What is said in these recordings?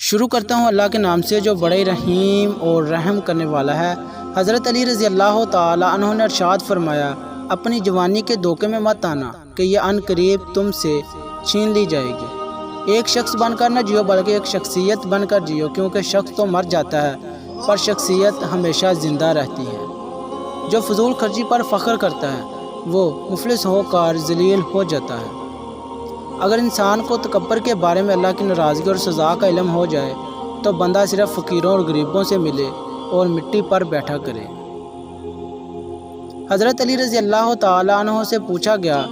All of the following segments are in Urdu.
شروع کرتا ہوں اللہ کے نام سے جو بڑے رحیم اور رحم کرنے والا ہے۔ حضرت علی رضی اللہ تعالی عنہ نے ارشاد فرمایا، اپنی جوانی کے دھوکے میں مت آنا کہ یہ عن قریب تم سے چھین لی جائے گی۔ ایک شخص بن کر نہ جیو بلکہ ایک شخصیت بن کر جیو، کیونکہ شخص تو مر جاتا ہے پر شخصیت ہمیشہ زندہ رہتی ہے۔ جو فضول خرچی پر فخر کرتا ہے وہ مفلس ہو کر ذلیل ہو جاتا ہے۔ اگر انسان کو تکبر کے بارے میں اللہ کی ناراضگی اور سزا کا علم ہو جائے تو بندہ صرف فقیروں اور غریبوں سے ملے اور مٹی پر بیٹھا کرے۔ حضرت علی رضی اللہ تعالی عنہ سے پوچھا گیا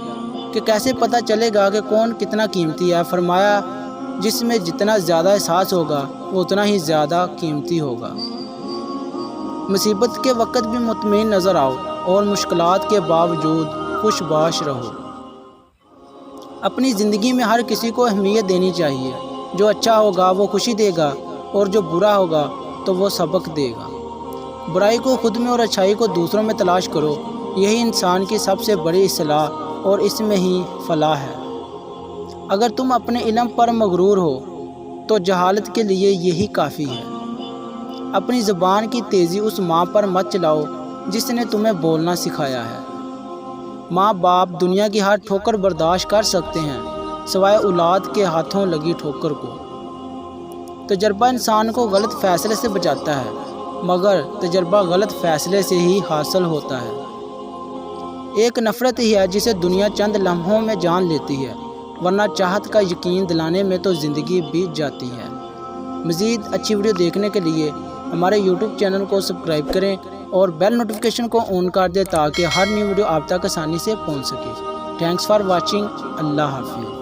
کہ کیسے پتہ چلے گا کہ کون کتنا قیمتی ہے؟ فرمایا، جس میں جتنا زیادہ احساس ہوگا وہ اتنا ہی زیادہ قیمتی ہوگا۔ مصیبت کے وقت بھی مطمئن نظر آؤ اور مشکلات کے باوجود خوش باش رہو۔ اپنی زندگی میں ہر کسی کو اہمیت دینی چاہیے۔ جو اچھا ہوگا وہ خوشی دے گا اور جو برا ہوگا تو وہ سبق دے گا۔ برائی کو خود میں اور اچھائی کو دوسروں میں تلاش کرو، یہی انسان کی سب سے بڑی اصلاح اور اس میں ہی فلاح ہے۔ اگر تم اپنے علم پر مغرور ہو تو جہالت کے لیے یہی کافی ہے۔ اپنی زبان کی تیزی اس ماں پر مت چلاؤ جس نے تمہیں بولنا سکھایا ہے۔ ماں باپ دنیا کی ہر ٹھوکر برداشت کر سکتے ہیں سوائے اولاد کے ہاتھوں لگی ٹھوکر کو۔ تجربہ انسان کو غلط فیصلے سے بچاتا ہے مگر تجربہ غلط فیصلے سے ہی حاصل ہوتا ہے۔ ایک نفرت ہی ہے جسے دنیا چند لمحوں میں جان لیتی ہے، ورنہ چاہت کا یقین دلانے میں تو زندگی بیت جاتی ہے۔ مزید اچھی ویڈیو دیکھنے کے لیے ہمارے یوٹیوب چینل کو سبسکرائب کریں اور بیل نوٹیفیکیشن کو آن کر دیں تاکہ ہر نیو ویڈیو آپ تک آسانی سے پہنچ سکے۔ Thanks for watching. اللہ حافظ۔